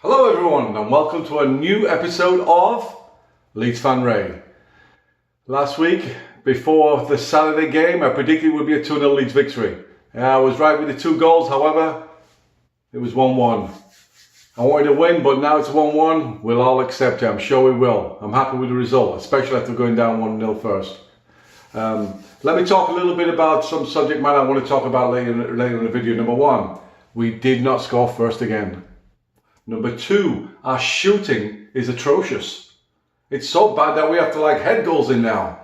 Hello everyone and welcome to a new episode of Leeds Fan Ray. Last week, before the Saturday game, I predicted it would be a 2-0 Leeds victory. I was right with the 2 goals, however, it was 1-1. I wanted to win, but now it's 1-1. We'll all accept it, I'm sure we will. I'm happy with the result, especially after going down 1-0 first. Let me talk a little bit about some subject matter I want to talk about later in the video. Number 1, we did not score first again. Number 2, our shooting is atrocious. It's so bad that we have to head goals in now.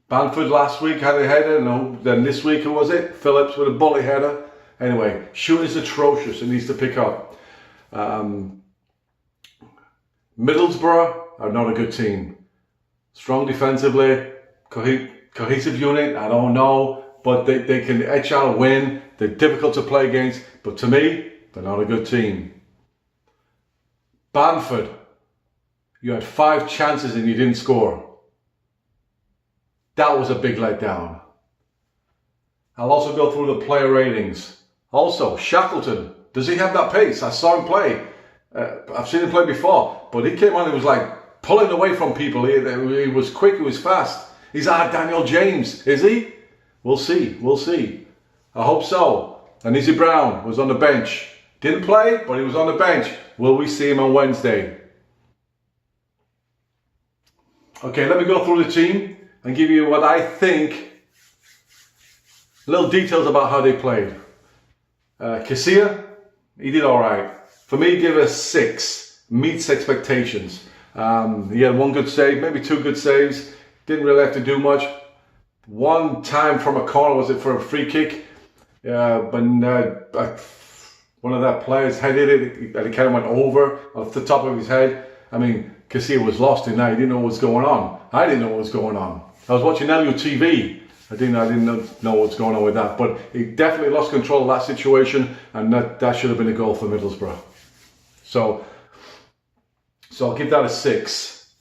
Bamford last week had a header, then this week who was it? Phillips with a bullet header. Anyway, shooting is atrocious, it needs to pick up. Middlesbrough are not a good team. Strong defensively, cohesive unit, I don't know, but they can edge out a win. They're difficult to play against, but to me, they're not a good team. Bamford, you had 5 chances and you didn't score. That was a big letdown. I'll also go through the player ratings. Also, Shackleton, does he have that pace? I saw him play. I've seen him play before, but he came on and was pulling away from people. He was quick, he was fast. He's our Daniel James, is he? We'll see. I hope so. And Izzy Brown was on the bench. Didn't play, but he was on the bench. Will we see him on Wednesday? Okay, let me go through the team and give you what I think, little details about how they played. Casilla, he did all right. For me, give a 6. Meets expectations. He had 1 good save, maybe 2 good saves. Didn't really have to do much. 1 time from a corner, was it for a free kick? One of their players headed it and it kind of went over off the top of his head. I mean, Casilla was lost in that. He didn't know what was going on. I didn't know what was going on. I was watching LU TV. I didn't know what was going on with that. But he definitely lost control of that situation, and that should have been a goal for Middlesbrough. So I'll give that a 6.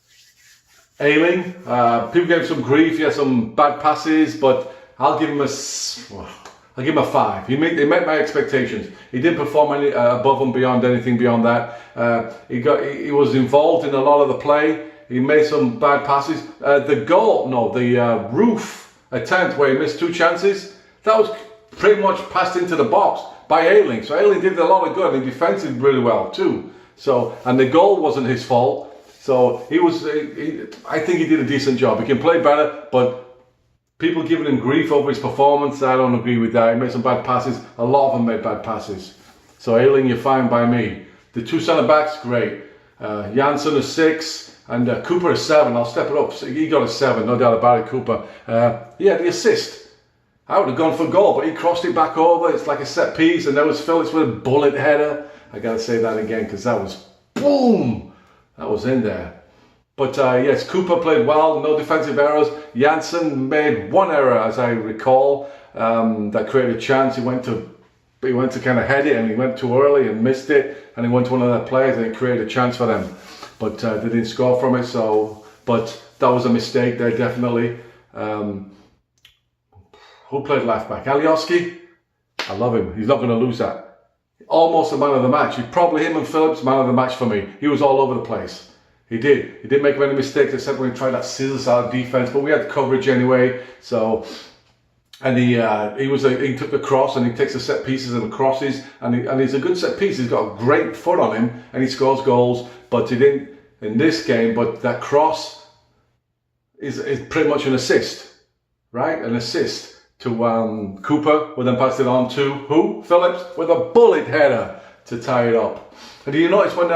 Ayling, people gave him some grief. He had some bad passes, but I'll give him a 5. He met my expectations. He didn't perform any above and beyond anything beyond that. He was involved in a lot of the play. He made some bad passes. The roof attempt where he missed 2 chances, that was pretty much passed into the box by Ayling. So Ayling did a lot of good, and he defended really well too. And the goal wasn't his fault. So I think he did a decent job. He can play better, but people giving him grief over his performance, I don't agree with that. He made some bad passes. A lot of them made bad passes. So Ayling, you're fine by me. The 2 centre-backs, great. Janssen a 6 and Cooper a 7. I'll step it up. He got a 7, no doubt about it, Cooper. The assist. I would have gone for goal, but he crossed it back over. It's like a set piece, and there was Phillips with a bullet header. I got to say that again because that was boom. That was in there. But yes, Cooper played well, no defensive errors. Janssen made 1 error, as I recall, that created a chance. He went to kind of head it, and he went too early and missed it. And he went to one of their players, and it created a chance for them. But they didn't score from it. But that was a mistake there, definitely. Who played left back? Alioski? I love him. He's not going to lose that. Almost a man of the match. Probably him and Phillips, man of the match for me. He was all over the place. He didn't make many mistakes except when he tried that scissors out defense, but we had coverage anyway. And he took the cross, and he takes the set pieces and the crosses, and he's a good set piece. He's got a great foot on him, and he scores goals. But he didn't in this game. But that cross is pretty much an assist, right? An assist to Cooper, who then passed it on to who? Phillips with a bullet header to tie it up. And do you notice when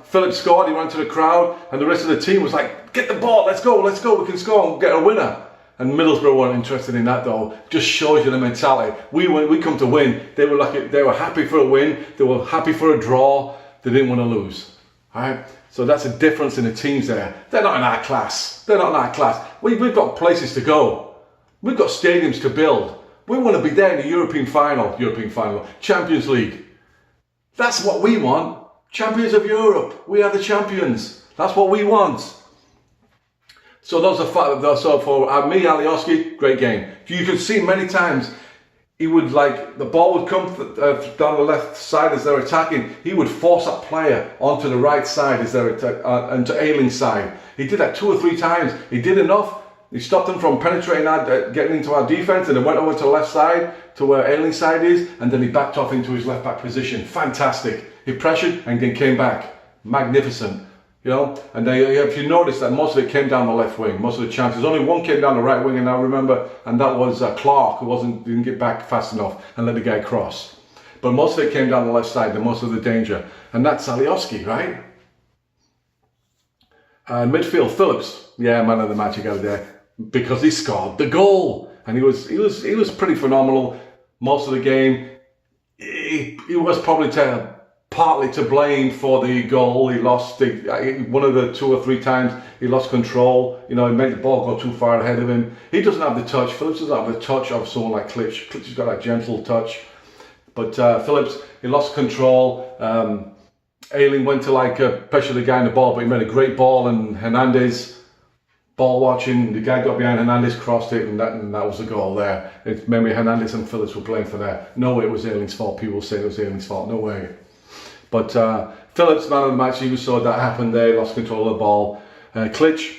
Phillips scored, he went to the crowd, and the rest of the team was like, get the ball, let's go, we can score and get a winner. And Middlesbrough weren't interested in that though. Just shows you the mentality. We come to win. They were happy for a win, they were happy for a draw, they didn't want to lose. Alright? So that's a difference in the teams there. They're not in our class. We've got places to go. We've got stadiums to build. We want to be there in the European final, Champions League. That's what we want. Champions of Europe. We are the champions. That's what we want. So those are for me, Alioski, great game. You can see many times he would, like, the ball would come down the left side as they're attacking. He would force that player onto the right side as they're onto Ayling's side. He did that 2 or 3 times. He did enough. He stopped them from penetrating getting into our defence, and then went over to the left side to where Ayling's side is, and then he backed off into his left back position. Fantastic. He pressured and then came back. Magnificent. You know, and if you notice that most of it came down the left wing, most of the chances. Only one came down the right wing, and I remember, and that was Clark, who didn't get back fast enough and let the guy cross. But most of it came down the left side, and most of the danger. And that's Alioski, right? Midfield, Phillips, yeah, man of the match, he got there because he scored the goal, and he was pretty phenomenal most of the game. He was probably partly to blame for the goal. He lost one of the 2 or 3 times he lost control. You know, he made the ball go too far ahead of him. He doesn't have the touch. Phillips doesn't have the touch of someone like Klitsch. Klitsch has got that gentle touch, but Phillips, he lost control. Ayling went to pressure the guy in the ball, but he made a great ball, and Hernandez, ball watching, the guy got behind Hernandez, crossed it, and that was the goal there. Maybe Hernandez and Phillips were playing for that. No way it was Ayling's fault. People say it was Ayling's fault. No way. But Phillips, man of the match, he saw that happen there, lost control of the ball. Klitsch,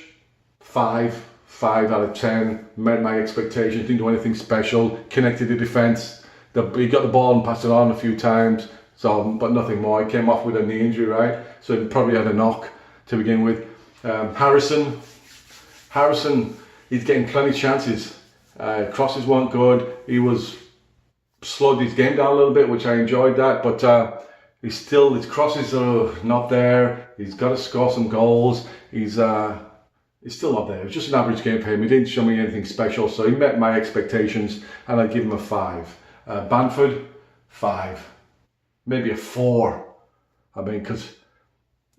5 out of 10, met my expectations, didn't do anything special, connected the defence. He got the ball and passed it on a few times, but nothing more. He came off with a knee injury, right? So he probably had a knock to begin with. Harrison, he's getting plenty of chances. Crosses weren't good. He was slowed his game down a little bit, which I enjoyed that, but his crosses are not there. He's got to score some goals. He's still not there. It was just an average game for him. He didn't show me anything special, so he met my expectations, and I'd give him a 5. Bamford, 5. Maybe a 4. I mean, because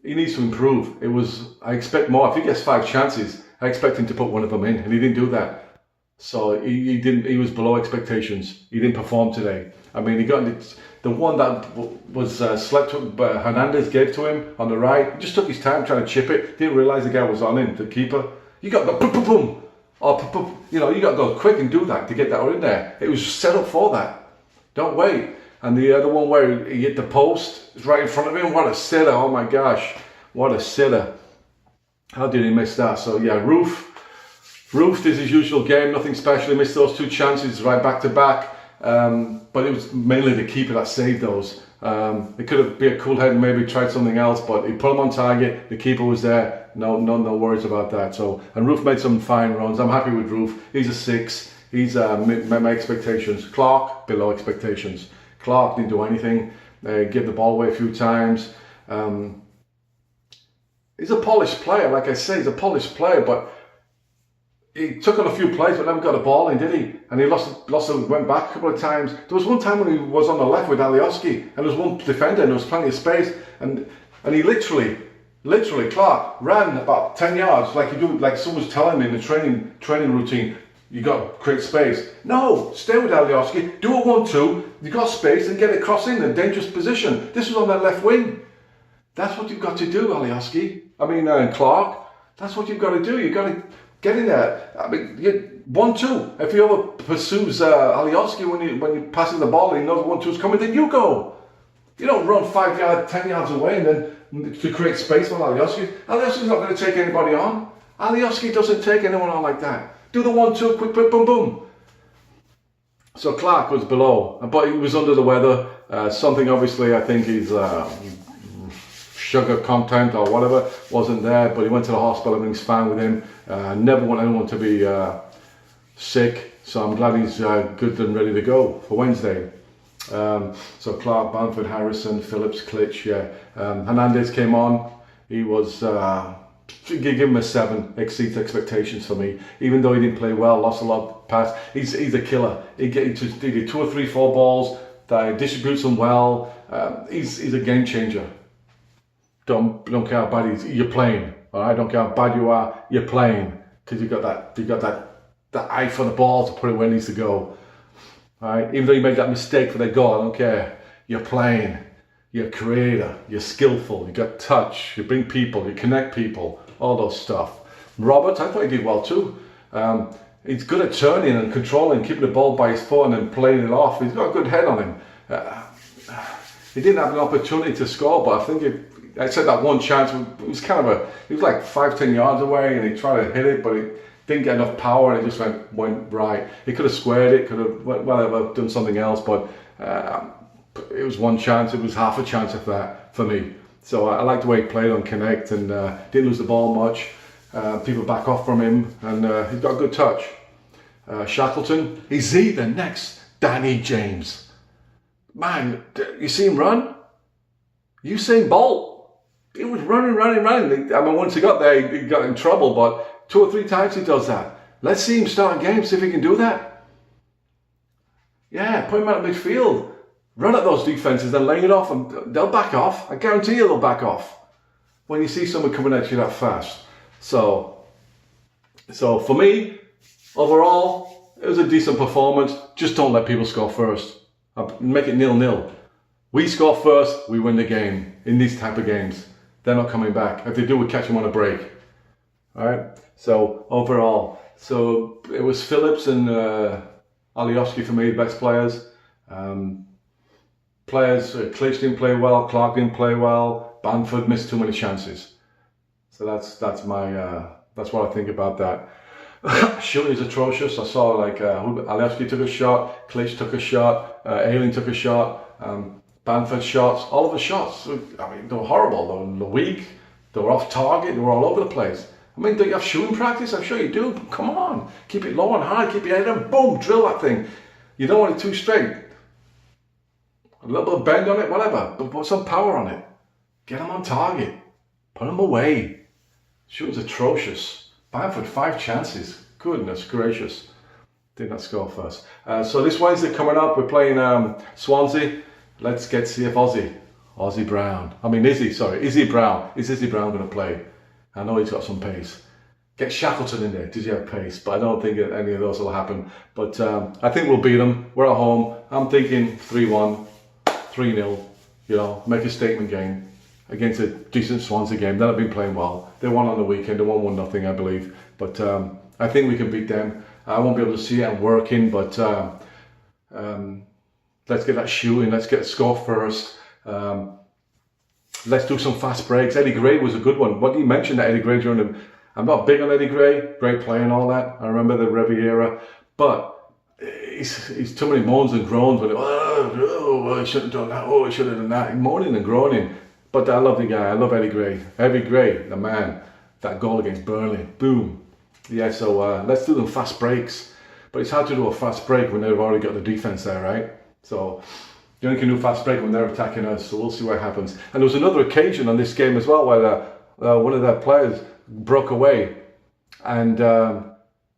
he needs to improve. I expect more. If he gets 5 chances, I expect him to put one of them in, and he didn't do that. So he was below expectations. He didn't perform today. I mean, he got the one that was slept up, but Hernandez gave to him on the right. He just took his time trying to chip it. Didn't realise the guy was on him, the keeper. You got to go boom, boom, boom. Or, you know, you got to go quick and do that to get that in there. It was set up for that. Don't wait. And the other one where he hit the post, is right in front of him. What a sitter! Oh my gosh, what a sitter! How did he miss that? So yeah, Roof did his usual game, nothing special. He missed those 2 chances right back to back. But it was mainly the keeper that saved those. It could have been a cool head and maybe tried something else, but he put him on target. The keeper was there. No worries about that. So, and Roof made some fine runs. I'm happy with Roof. He's a 6. He's met my expectations. Clark, below expectations. Clark didn't do anything. Gave the ball away a few times. He's a polished player, like I say. He's a polished player, but he took on a few plays but never got a ball in, did he? And he went back a couple of times. There was one time when he was on the left with Alioski, and there was one defender and there was plenty of space, and he literally Clark ran about 10 yards like someone was telling me in the training routine. You got to create space. No, stay with Alioski, do a 1-2, you got space and get it across in a dangerous position. This was on that left wing. That's what you've got to do, Alioski. Clark. That's what you've got to do. You've got to get in there. I mean, 1-2. If he ever pursues Alioski when he passes the ball and he knows 1-2 is coming, then you go. You don't run 5 yards, 10 yards away and then to create space for Alioski. Alioski's not going to take anybody on. Alioski doesn't take anyone on like that. Do the 1-2, quick, boom, boom. So Clark was below, but he was under the weather. Something obviously I think his sugar content or whatever wasn't there, but he went to the hospital. Everything's fine with him. Never want anyone to be sick, so I'm glad he's good and ready to go for Wednesday. So Clark, Bamford, Harrison, Phillips, Klitsch, yeah. Hernandez came on. He was, give him a 7, exceeds expectations for me. Even though he didn't play well, lost a lot of pass. He's a killer. He did 2 or 3, 4 balls, that distributes them well. He's a game changer. Don't care how bad you're playing. All right, don't care how bad you are, you're playing, because you got that eye for the ball to put it where it needs to go. All right, even though you made that mistake for the goal, I don't care. You're playing. You're a creator. You're skillful. You got touch. You bring people. You connect people. All those stuff. Robert, I thought he did well too. he's good at turning and controlling, keeping the ball by his foot and then playing it off. He's got a good head on him. He didn't have an opportunity to score, but I think I said that one chance, it was kind of he was like 5-10 yards away and he tried to hit it, but he didn't get enough power and it just went right. He could have squared it, could have whatever, done something else, but it was one chance, it was half a chance of that for me. So I like the way he played on Connect and didn't lose the ball much. People back off from him and he's got a good touch. Shackleton, is he the next Danny James? Man, you see him run? Usain Bolt. He was running. I mean, once he got there, he got in trouble, but 2 or 3 times he does that. Let's see him start a game, see if he can do that. Yeah, put him out of midfield. Run at those defences and lay it off, and they'll back off. I guarantee you they'll back off when you see someone coming at you that fast. So for me, overall, it was a decent performance. Just don't let people score first. Make it 0-0. We score first, we win the game in these type of games. They're not coming back. If they do, we catch them on a break. All right. So overall, it was Phillips and Alioski for me, the best players. Klitsch didn't play well. Clark didn't play well. Bamford missed too many chances. So that's what I think about that. Shooting is atrocious. I saw Alioski took a shot, Klitsch took a shot, Ayling took a shot, Bamford shots, all of the shots. I mean, they were horrible. They were weak. They were off target. They were all over the place. I mean, do you have shooting practice? I'm sure you do. Come on, keep it low and high. Keep your head in. Boom, drill that thing. You don't want it too straight. A little bit of bend on it, whatever. But put some power on it. Get them on target. Put them away. Shooting's atrocious. Bamford, 5 chances. Goodness gracious. Did not score first. So this Wednesday coming up, we're playing Swansea. Let's see if Izzy Brown. Is Izzy Brown going to play? I know he's got some pace. Get Shackleton in there. Does he have pace? But I don't think any of those will happen. But I think we'll beat them. We're at home. I'm thinking 3-1, 3-0. Make a statement game against a decent Swansea game. They've been playing well. They won on the weekend. They won 1-0, I believe. But I think we can beat them. I won't be able to see it. I'm working, but let's get that shooting. Let's get a score first. Let's do some fast breaks. Eddie Gray was a good one. What did you mention that Eddie Gray during the... I'm not big on Eddie Gray. Great play and all that. I remember the Riviera. But he's too many moans and groans. When I shouldn't have done that. I should have done that. Moaning and groaning. But I love the guy. I love Eddie Gray. Eddie Gray, the man. That goal against Burnley. Boom. Yeah, so let's do them fast breaks. But it's hard to do a fast break when they've already got the defence there, right? So you only can do fast break when they're attacking us. So we'll see what happens. And there was another occasion on this game as well where one of their players broke away and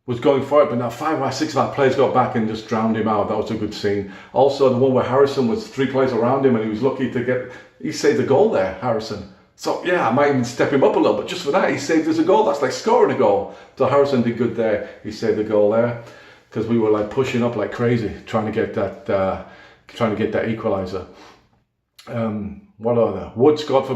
was going for it. But now 5 or 6 of our players got back and just drowned him out. That was a good scene. Also, the one where Harrison was 3 players around him and he was lucky to get... He saved the goal there, Harrison. So yeah, I might even step him up a little bit just for that. He saved us a goal. That's like scoring a goal. So Harrison did good there. He saved the goal there because we were like pushing up like crazy, trying to get that equaliser. What other? Wood scored for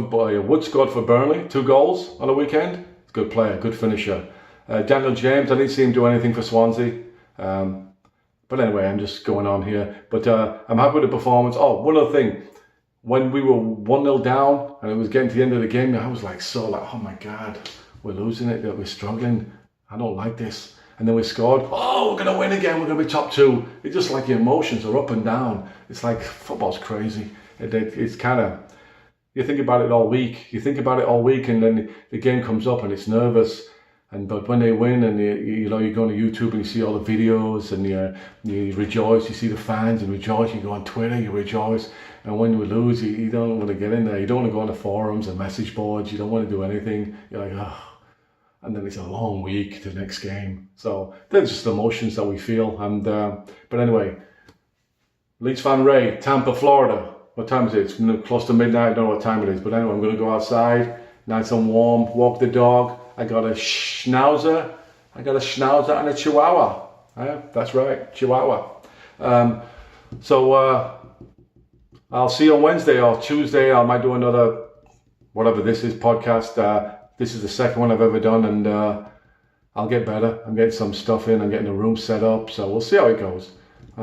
Burnley, 2 goals on the weekend. Good player, good finisher. Daniel James, I didn't see him do anything for Swansea. But anyway, I'm just going on here. But I'm happy with the performance. Oh, one other thing. When we were 1-0 down and it was getting to the end of the game, I was oh my God, we're losing it, we're struggling. I don't like this. And then we scored. Oh, we're going to win again. We're going to be top 2. It's just like your emotions are up and down. It's like football's crazy. It's kind of, you think about it all week. And then the game comes up and it's nervous. But when they win and you go on YouTube and you see all the videos and you rejoice, you see the fans and rejoice, you go on Twitter, you rejoice. And when we lose, you don't want to get in there. You don't want to go on the forums and message boards. You don't want to do anything. You're like, oh. And then it's a long week to the next game. So they're just emotions that we feel. And but anyway, Leeds Fan Ray, Tampa, Florida. What time is it? It's close to midnight. I don't know what time it is. But anyway, I'm going to go outside, nice and warm, walk the dog. I got a schnauzer and a chihuahua. That's right, chihuahua. So I'll see you on Wednesday or Tuesday. I might do another, whatever this is, podcast. This is the second one I've ever done, and I'll get better. I'm getting some stuff in. I'm getting the room set up. So we'll see how it goes. I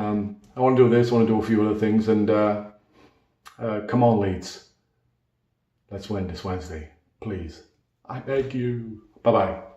want to do this. I want to do a few other things. And come on, Leeds. Let's win this Wednesday. Please. I beg you. Bye-bye.